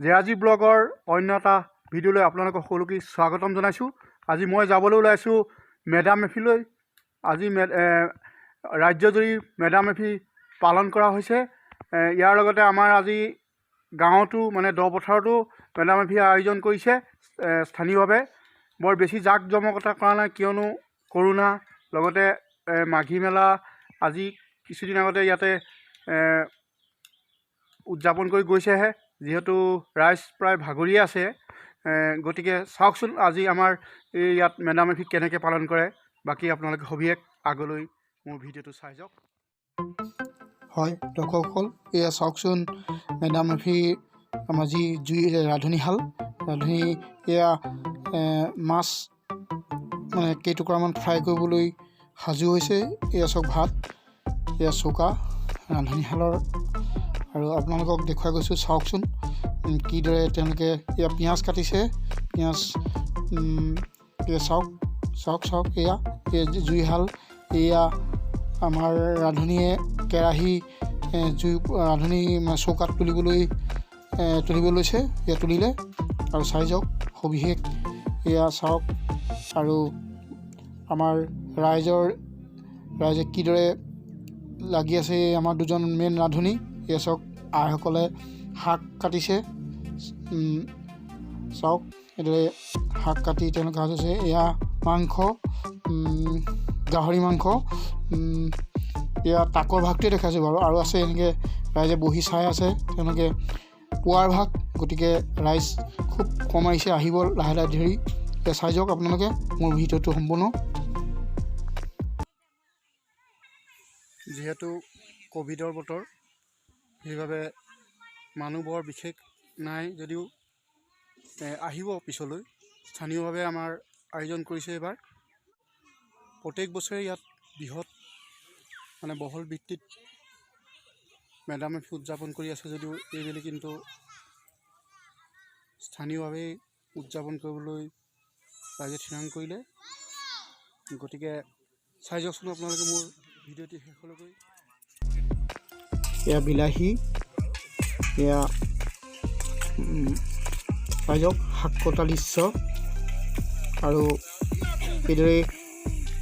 জেৰাজী ব্লগৰ অন্য এটা ভিডিঅ'লৈ আপোনালোকক সকলোকে স্বাগতম জনাইছোঁ। আজি মই যাবলৈ ওলাইছোঁ মেডাম মেফিলৈ। আজি ৰাজ্যজুৰি মেডাম মেফি পালন কৰা হৈছে। ইয়াৰ লগতে আমাৰ আজি গাঁৱতো মানে দপথাৰতো মেডাম মেফি আয়োজন কৰিছে স্থানীয়ভাৱে। বৰ বেছি জাক জমকতা কৰা নাই, কিয়নো কৰোণা, লগতে মাঘী মেলা আজি কিছুদিন আগতে ইয়াতে উদযাপন কৰি গৈছেহে, যিহেতু ৰাইজ প্ৰায় ভাগৰিয়ে আছে। গতিকে চাওকচোন আজি আমাৰ এই ইয়াত মেডাম মেফি কেনেকৈ পালন কৰে। বাকী আপোনালোকে সবিশেষ আগলৈ মোৰ ভিডিঅ'টো চাই যাওক। হয় দৰ্শকসকল, এয়া চাওকচোন মেডাম মেফি আমাৰ যি জুই ৰান্ধনীশাল। ৰান্ধনী এয়া মাছ মানে কেইটুকুৰামান ফ্ৰাই কৰিবলৈ সাজু হৈছে। এয়া চাওক ভাত, এয়া চৌকা ৰান্ধনীশালৰ। আৰু আপোনালোকক দেখুৱাই গৈছোঁ, চাওকচোন কিদৰে তেওঁলোকে এয়া পিঁয়াজ কাটিছে। পিঁয়াজ এয়া চাওক এয়া জুইশাল। এয়া আমাৰ ৰান্ধনীয়ে কেৰাহী ৰান্ধনী চৌকাত তুলিব লৈছে। এয়া তুলিলে আৰু চাই যাওক সবিশেষ এয়া চাওক। আৰু আমাৰ ৰাইজে কিদৰে লাগি আছে আমাৰ দুজন মেইন ৰান্ধনী। এয়া চাওক আইসকলে শাক কাটিছে, চাওক এইদৰে শাক কাটি তেওঁলোকে সাজিছে। এয়া মাংস, গাহৰি মাংস। এয়া তাকৰ ভাগটোৱে দেখাইছোঁ বাৰু, আৰু আছে এনেকৈ ৰাইজে বহি চাই আছে। তেওঁলোকে পুৱাৰ ভাগ, গতিকে ৰাইজ খুব কম আহিছে, আহিব লাহে লাহে ধৰি। এতিয়া চাই যাওক আপোনালোকে মোৰ ভিডিঅ'টো সম্পূৰ্ণ। যিহেতু ক'ভিডৰ বতৰ, সেইবাবে মানুহ বৰ বিশেষ নাই যদিও আহিব পিছলৈ। স্থানীয়ভাৱে আমাৰ আয়োজন কৰিছে এইবাৰ। প্ৰত্যেক বছৰে ইয়াত বৃহৎ মানে বহল ভিত্তিত মেডাম মেফি উদযাপন কৰি আছে যদিও এইবেলি কিন্তু স্থানীয়ভাৱেই উদযাপন কৰিবলৈ ৰাইজে থিৰাং কৰিলে। গতিকে চাই যাওকচোন আপোনালোকে মোৰ ভিডিঅ'টি শেষলৈকে। এয়া বিলাহী, এয়া চাই যাওক শাক কটা দৃশ্য। আৰু এইদৰে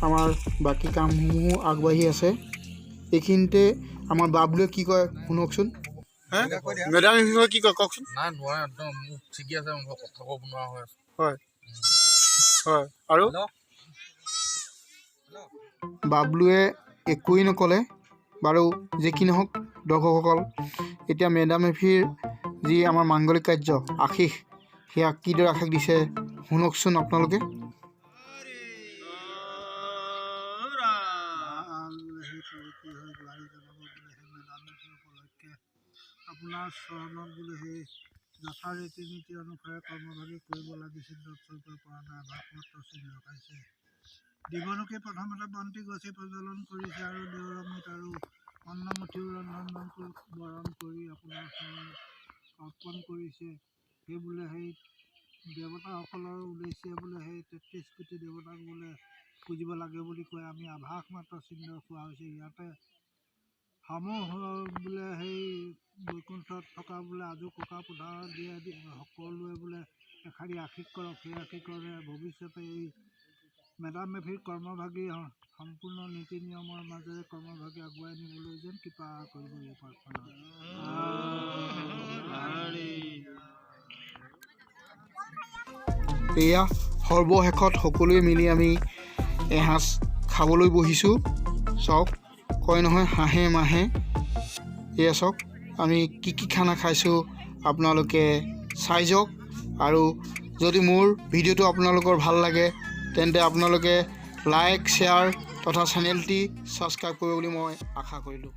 আমাৰ বাকী কামসমূহ আগবাঢ়ি আছে। এইখিনিতে আমাৰ বাবুৱে কি কয় শুনকচোন। মেডাম মেফি কি কয় কওকচোন। হয় হয়, আৰু বাবলুৱে একোৱেই নক'লে বাৰু। যি কি নহওক দৰ্শকসকল, এতিয়া মেডাম মেফিৰ যি আমাৰ মাংগলিক কাৰ্য আশীষ, সেয়া কিদৰে আশীষ দিছে শুনকচোন আপোনালোকে। আপোনাৰ চৰণত বোলে সেই যথা ৰীতি নীতি অনুসাৰে কৰ্মভাগী কৰিব লাগিছিল, পৰা নাই, ভাগৱত চিন ৰখাইছে। দিবনুকে প্ৰথমতে বন্তি গছি প্ৰজ্বলন কৰিছে আৰু দেউৰমিত আৰু অন্নমুঠিও ৰন্ধন বৰণ কৰি আপোনাৰ চৰণত অৰ্পণ কৰিছে। সেই বোলে সেই দেৱতাসকলৰ উদ্দেশ্যে বোলে সেই 33 কোটি দেৱতাক বোলে পুজিব লাগে বুলি কয়। আমি আভাস মাত্ৰ চিহ্ন খোৱা হৈছে। ইয়াতে সমূহ বোলে সেই বৈকুণ্ঠত থকা বোলে আজু ককা পথাৰ দিয়ে সকলোৱে বোলে এষাৰি আশীষ কৰক। সেই আশীষৰে ভৱিষ্যতে এই মেডাম মেফিৰ কৰ্মভাগী সম্পূৰ্ণ নীতি নিয়মৰ মাজেৰে কৰ্মভাগী আগুৱাই নিবলৈ যেন কৃপা কৰিব এই প্ৰাৰ্থনা। এয়া সৰ্বশেষত সকলোৱে মিলি আমি এসাঁজ খাবলৈ বহিছোঁ। চাওক, কয় নহয় হাঁহে মাহে। এয়া চাওক আমি কি খানা খাইছোঁ আপোনালোকে চাই যাওক। আৰু যদি মোৰ ভিডিঅ'টো আপোনালোকৰ ভাল লাগে তেন্তে আপোনালোকে লাইক, শ্বেয়াৰ তথা চেনেলটি ছাবস্ক্ৰাইব কৰিব বুলি মই আশা কৰিলোঁ।